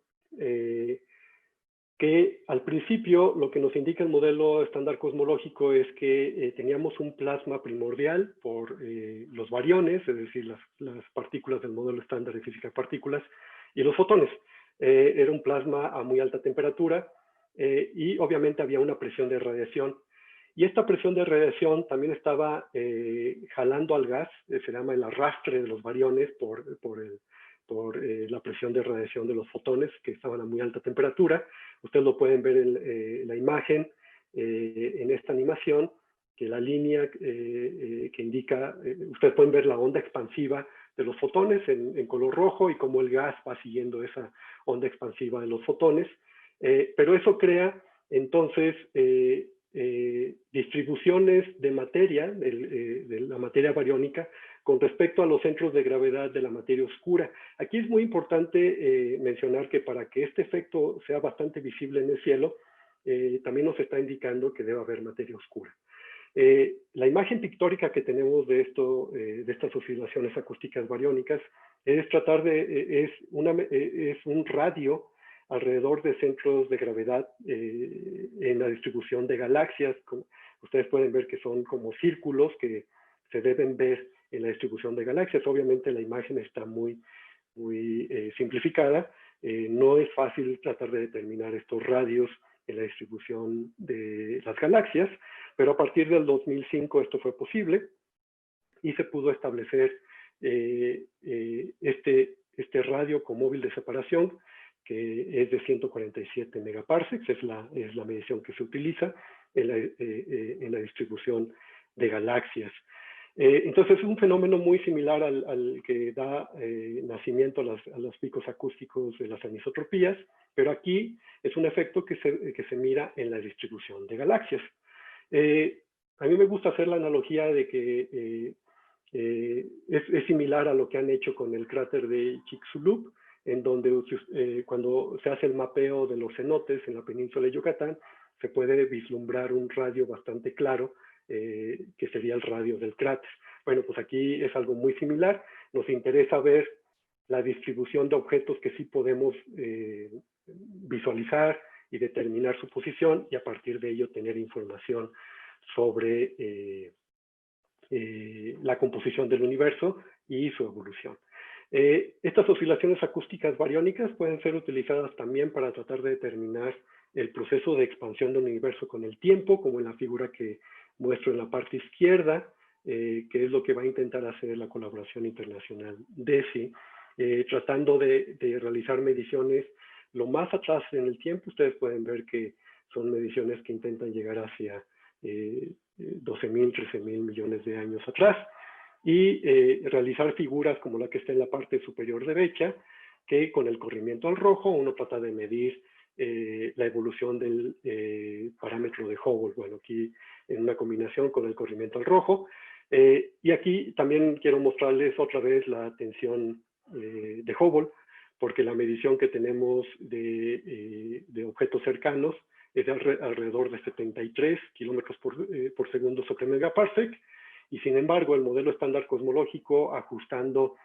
que al principio lo que nos indica el modelo estándar cosmológico es que teníamos un plasma primordial por los bariones, es decir, las partículas del modelo estándar de física de partículas, y los fotones. Era un plasma a muy alta temperatura y obviamente había una presión de radiación. Y esta presión de radiación también estaba jalando al gas, se llama el arrastre de los bariones por la presión de radiación de los fotones que estaban a muy alta temperatura. Ustedes lo pueden ver en la imagen, en esta animación, que la línea que indica, ustedes pueden ver la onda expansiva de los fotones en color rojo y cómo el gas va siguiendo esa onda expansiva de los fotones. Pero eso crea entonces distribuciones de materia, de la materia bariónica, con respecto a los centros de gravedad de la materia oscura. Aquí es muy importante mencionar que para que este efecto sea bastante visible en el cielo, también nos está indicando que debe haber materia oscura. La imagen pictórica que tenemos de estas oscilaciones acústicas bariónicas es es un radio alrededor de centros de gravedad en la distribución de galaxias. Ustedes pueden ver que son como círculos que se deben ver en la distribución de galaxias. Obviamente la imagen está muy simplificada. No es fácil tratar de determinar estos radios en la distribución de las galaxias, pero a partir del 2005 esto fue posible y se pudo establecer este radio con móvil de separación, que es de 147 megaparsecs, es la medición que se utiliza en la distribución de galaxias. Entonces es un fenómeno muy similar al que da nacimiento a los picos acústicos de las anisotropías, pero aquí es un efecto que se mira en la distribución de galaxias. A mí me gusta hacer la analogía de que es similar a lo que han hecho con el cráter de Chicxulub, en donde cuando se hace el mapeo de los cenotes en la península de Yucatán, se puede vislumbrar un radio bastante claro, que sería el radio del cráter. Bueno, pues aquí es algo muy similar. Nos interesa ver la distribución de objetos que sí podemos visualizar y determinar su posición, y a partir de ello tener información sobre la composición del universo y su evolución. Estas oscilaciones acústicas bariónicas pueden ser utilizadas también para tratar de determinar el proceso de expansión del universo con el tiempo, como en la figura que muestro en la parte izquierda, que es lo que va a intentar hacer la colaboración internacional DESI, tratando de realizar mediciones lo más atrás en el tiempo. Ustedes pueden ver que son mediciones que intentan llegar hacia 12.000, 13.000 millones de años atrás, y realizar figuras como la que está en la parte superior derecha, que con el corrimiento al rojo uno trata de medir la evolución del parámetro de Hubble. Bueno, aquí en una combinación con el corrimiento al rojo. Y aquí también quiero mostrarles otra vez la tensión de Hubble, porque la medición que tenemos de objetos cercanos es de alrededor de 73 kilómetros por segundo sobre megaparsec, y sin embargo el modelo estándar cosmológico, ajustando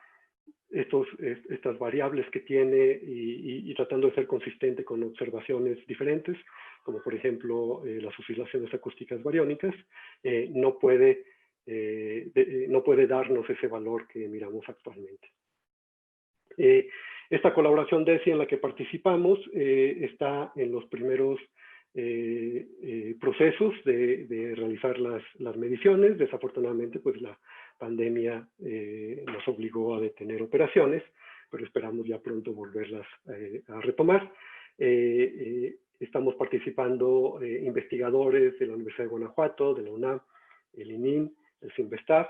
estas variables que tiene y tratando de ser consistente con observaciones diferentes, como por ejemplo las oscilaciones acústicas bariónicas, no puede no puede darnos ese valor que miramos actualmente. Esta colaboración DESI en la que participamos está en los primeros procesos de realizar las mediciones. Desafortunadamente, pues la pandemia nos obligó a detener operaciones, pero esperamos ya pronto volverlas a retomar. Estamos participando investigadores de la Universidad de Guanajuato, de la UNAM, el ININ, el CINVESTAF,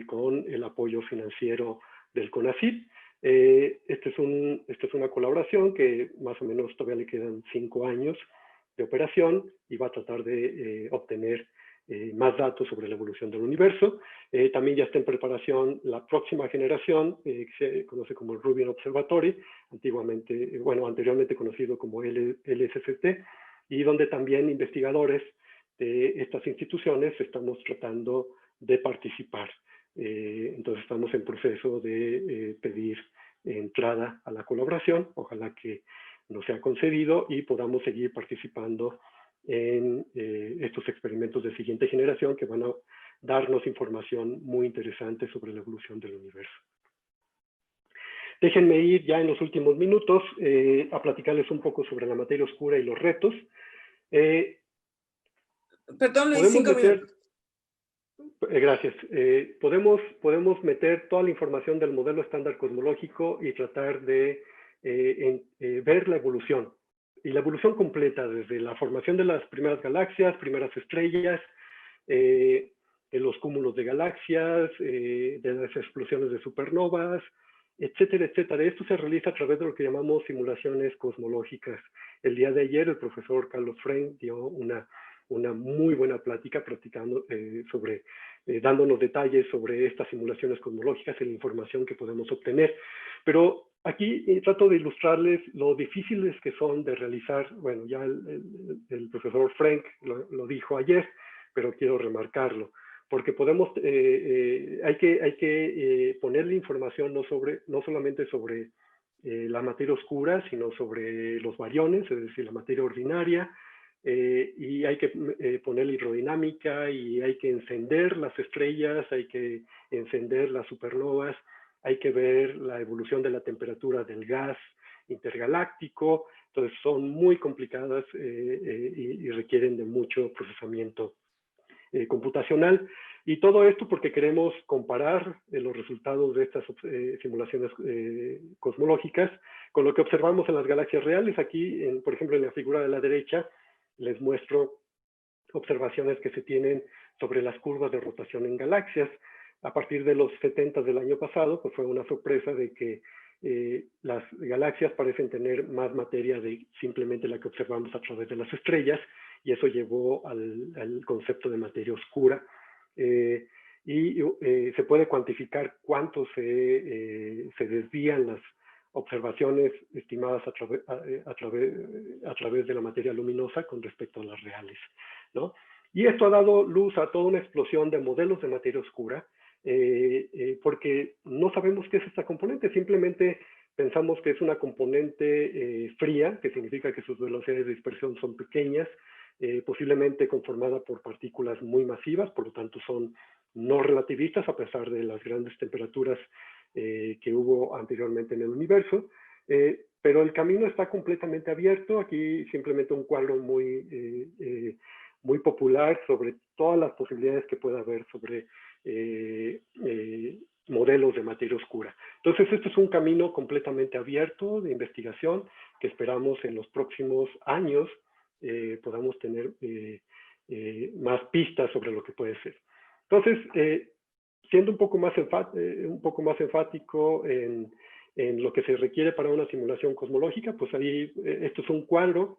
con el apoyo financiero del CONACYT. Esta es una colaboración que más o menos todavía le quedan 5 años de operación y va a tratar de obtener más datos sobre la evolución del universo. También ya está en preparación la próxima generación, que se conoce como el Rubin Observatory, anteriormente conocido como LSST, y donde también investigadores de estas instituciones estamos tratando de participar. Entonces estamos en proceso de pedir entrada a la colaboración, ojalá que nos sea concedido y podamos seguir participando en estos experimentos de siguiente generación que van a darnos información muy interesante sobre la evolución del universo. Déjenme ir ya en los últimos minutos a platicarles un poco sobre la materia oscura y los retos. Perdón, Luis, 5 minutos. Gracias. Podemos meter toda la información del modelo estándar cosmológico y tratar de ver la evolución. Y la evolución completa, desde la formación de las primeras galaxias, primeras estrellas, los cúmulos de galaxias, de las explosiones de supernovas, etcétera, etcétera. Esto se realiza a través de lo que llamamos simulaciones cosmológicas. El día de ayer el profesor Carlos Frenk dio una muy buena plática dándonos detalles sobre estas simulaciones cosmológicas y la información que podemos obtener. Pero aquí trato de ilustrarles lo difíciles que son de realizar. Bueno, ya el profesor Frenk lo dijo ayer, pero quiero remarcarlo, porque hay que ponerle información no solamente sobre la materia oscura, sino sobre los bariones, es decir, la materia ordinaria, y hay que ponerle hidrodinámica, y hay que encender las estrellas, hay que encender las supernovas, hay que ver la evolución de la temperatura del gas intergaláctico. Entonces son muy complicadas y requieren de mucho procesamiento computacional. Y todo esto porque queremos comparar los resultados de estas simulaciones cosmológicas con lo que observamos en las galaxias reales. Aquí, por ejemplo, en la figura de la derecha, les muestro observaciones que se tienen sobre las curvas de rotación en galaxias. A partir de los 70 del año pasado, pues fue una sorpresa de que las galaxias parecen tener más materia de simplemente la que observamos a través de las estrellas, y eso llevó al concepto de materia oscura. Se puede cuantificar cuánto se desvían las observaciones estimadas a través de la materia luminosa con respecto a las reales, ¿no? Y esto ha dado luz a toda una explosión de modelos de materia oscura, porque no sabemos qué es esta componente. Simplemente pensamos que es una componente fría, que significa que sus velocidades de dispersión son pequeñas, posiblemente conformada por partículas muy masivas, por lo tanto son no relativistas a pesar de las grandes temperaturas que hubo anteriormente en el universo, pero el camino está completamente abierto. Aquí simplemente un cuadro muy popular sobre todas las posibilidades que pueda haber sobre modelos de materia oscura. Entonces, esto es un camino completamente abierto de investigación que esperamos en los próximos años podamos tener más pistas sobre lo que puede ser. Entonces, siendo un poco más enfático en lo que se requiere para una simulación cosmológica, pues ahí esto es un cuadro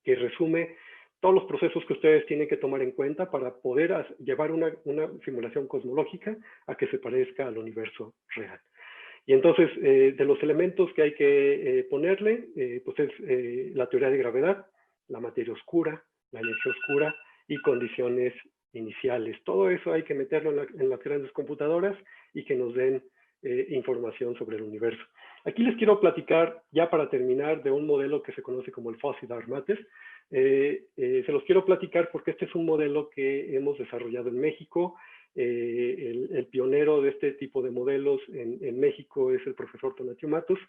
que resume todos los procesos que ustedes tienen que tomar en cuenta para poder llevar una simulación cosmológica a que se parezca al universo real. Y entonces, de los elementos que hay que ponerle, pues es la teoría de gravedad, la materia oscura, la energía oscura y condiciones iniciales. Todo eso hay que meterlo en las grandes computadoras y que nos den información sobre el universo. Aquí les quiero platicar, ya para terminar, de un modelo que se conoce como el Fuzzy Dark Matter. Se los quiero platicar porque este es un modelo que hemos desarrollado en México. El pionero de este tipo de modelos en México es el profesor Tonatiuh Matus,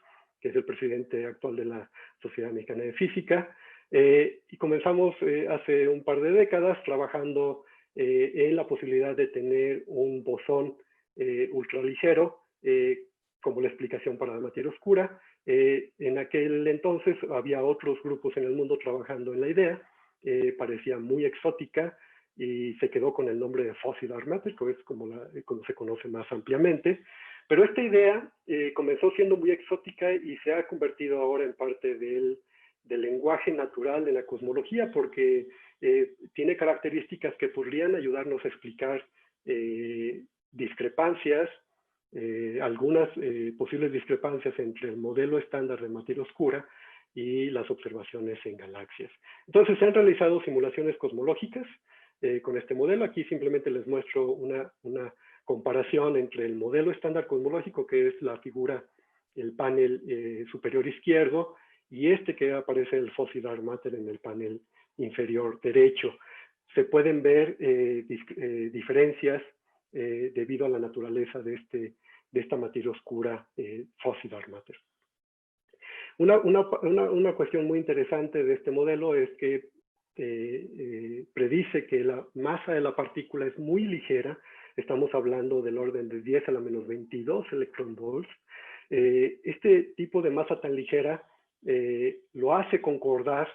que es el presidente actual de la Sociedad Mexicana de Física. Y comenzamos hace un par de décadas trabajando en la posibilidad de tener un bosón ultraligero como la explicación para la materia oscura. En aquel entonces había otros grupos en el mundo trabajando en la idea, parecía muy exótica y se quedó con el nombre de Fuzzy Dark Matter, que es como se conoce más ampliamente. Pero esta idea comenzó siendo muy exótica y se ha convertido ahora en parte del lenguaje natural de la cosmología, porque tiene características que podrían ayudarnos a explicar discrepancias, algunas posibles discrepancias entre el modelo estándar de materia oscura y las observaciones en galaxias. Entonces se han realizado simulaciones cosmológicas con este modelo. Aquí simplemente les muestro una comparación entre el modelo estándar cosmológico, que es la figura, el panel superior izquierdo, y este que aparece el Fuzzy Dark Matter en el panel inferior derecho. Se pueden ver diferencias debido a la naturaleza de esta materia oscura Fuzzy Dark Matter. Una cuestión muy interesante de este modelo es que predice que la masa de la partícula es muy ligera. Estamos hablando del orden de 10 a la menos 22 electronvolts. Este tipo de masa tan ligera lo hace concordar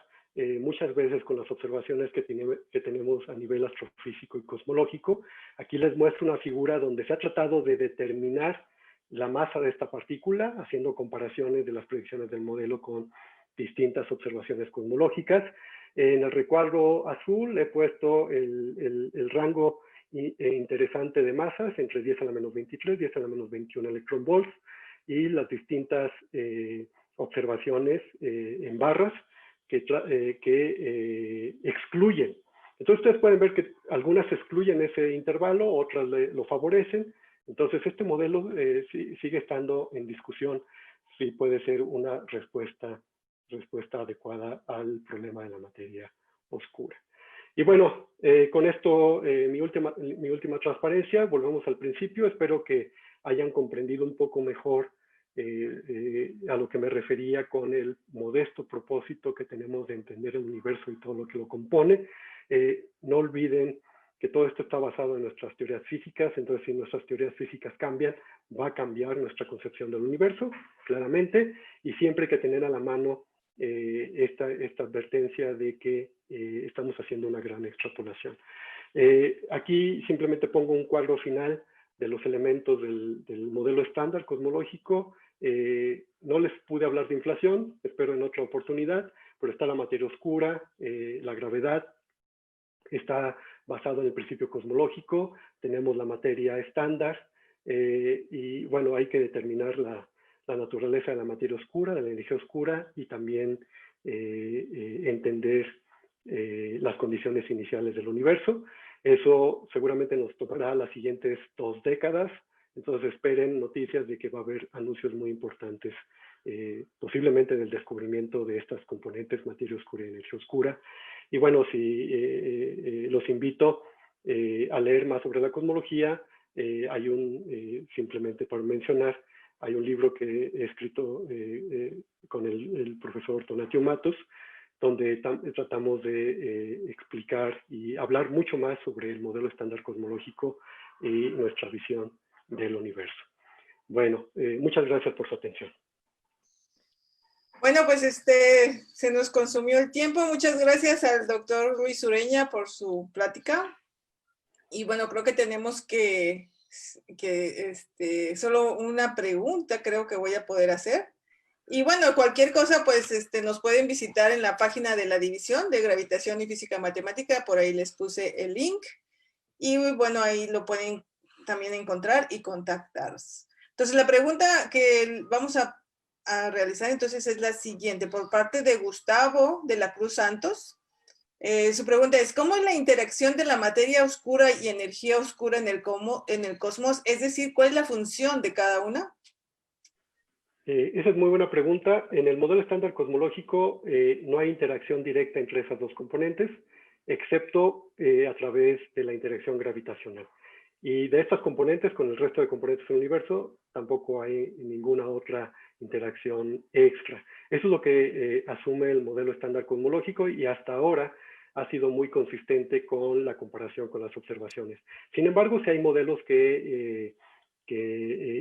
muchas veces con las observaciones que tenemos a nivel astrofísico y cosmológico. Aquí les muestro una figura donde se ha tratado de determinar la masa de esta partícula, haciendo comparaciones de las predicciones del modelo con distintas observaciones cosmológicas. En el recuadro azul he puesto el rango interesante de masas entre 10 a la menos 23, 10 a la menos 21 electronvolts, y las distintas observaciones en barras que excluyen. Entonces ustedes pueden ver que algunas excluyen ese intervalo, otras lo favorecen. Entonces este modelo sigue estando en discusión si puede ser una respuesta adecuada al problema de la materia oscura. Y bueno, con esto mi última transparencia, volvemos al principio. Espero que hayan comprendido un poco mejor a lo que me refería con el modesto propósito que tenemos de entender el universo y todo lo que lo compone. No olviden que todo esto está basado en nuestras teorías físicas. Entonces, si nuestras teorías físicas cambian, va a cambiar nuestra concepción del universo, claramente, y siempre hay que tener a la mano esta advertencia de que estamos haciendo una gran extrapolación. Aquí simplemente pongo un cuadro final de los elementos del modelo estándar cosmológico. No les pude hablar de inflación, espero en otra oportunidad, pero está la materia oscura, la gravedad, está basado en el principio cosmológico, tenemos la materia estándar, y bueno, hay que determinar la naturaleza de la materia oscura, de la energía oscura, y también entender las condiciones iniciales del universo. Eso seguramente nos tomará las siguientes 2 décadas, entonces esperen noticias de que va a haber anuncios muy importantes, posiblemente del descubrimiento de estas componentes, materia oscura y energía oscura. Y bueno, los invito a leer más sobre la cosmología. Hay simplemente por mencionar, hay un libro que he escrito con el profesor Tonatiuh Matus, donde tratamos de explicar y hablar mucho más sobre el modelo estándar cosmológico y nuestra visión del universo. Bueno, muchas gracias por su atención. Bueno, pues se nos consumió el tiempo. Muchas gracias al doctor Luis Ureña por su plática. Y bueno, creo que tenemos que solo una pregunta creo que voy a poder hacer. Y bueno, cualquier cosa, pues nos pueden visitar en la página de la División de Gravitación y Física Matemática. Por ahí les puse el link. Y bueno, ahí lo pueden también encontrar y contactarnos. Entonces, la pregunta que vamos a realizar entonces es la siguiente, por parte de Gustavo de la Cruz Santos. Su pregunta es, ¿cómo es la interacción de la materia oscura y energía oscura en el cosmos? Es decir, ¿cuál es la función de cada una? Esa es muy buena pregunta. En el modelo estándar cosmológico no hay interacción directa entre esas dos componentes, excepto a través de la interacción gravitacional. Y de estas componentes, con el resto de componentes del universo, tampoco hay ninguna otra interacción extra. Eso es lo que asume el modelo estándar cosmológico y hasta ahora ha sido muy consistente con la comparación con las observaciones. Sin embargo, sí hay modelos que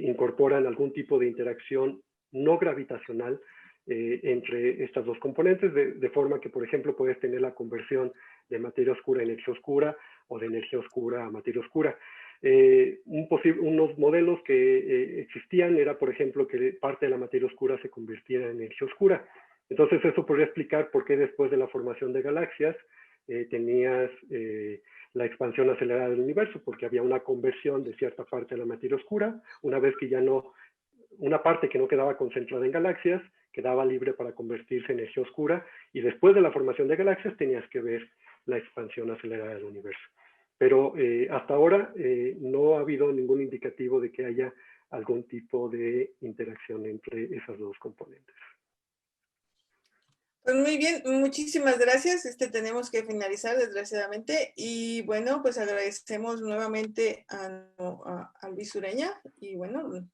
incorporan algún tipo de interacción no gravitacional entre estas dos componentes, de forma que, por ejemplo, puedes tener la conversión de materia oscura a energía oscura o de energía oscura a materia oscura. Unos modelos que existían era, por ejemplo, que parte de la materia oscura se convirtiera en energía oscura. Entonces eso podría explicar por qué después de la formación de galaxias tenías la expansión acelerada del universo, porque había una conversión de cierta parte de la materia oscura, una vez que ya no, una parte que no quedaba concentrada en galaxias, quedaba libre para convertirse en energía oscura, y después de la formación de galaxias tenías que ver la expansión acelerada del universo. Pero hasta ahora no ha habido ningún indicativo de que haya algún tipo de interacción entre esas dos componentes. Pues muy bien, muchísimas gracias. Tenemos que finalizar, desgraciadamente. Y bueno, pues agradecemos nuevamente a Luis Ureña. Y bueno,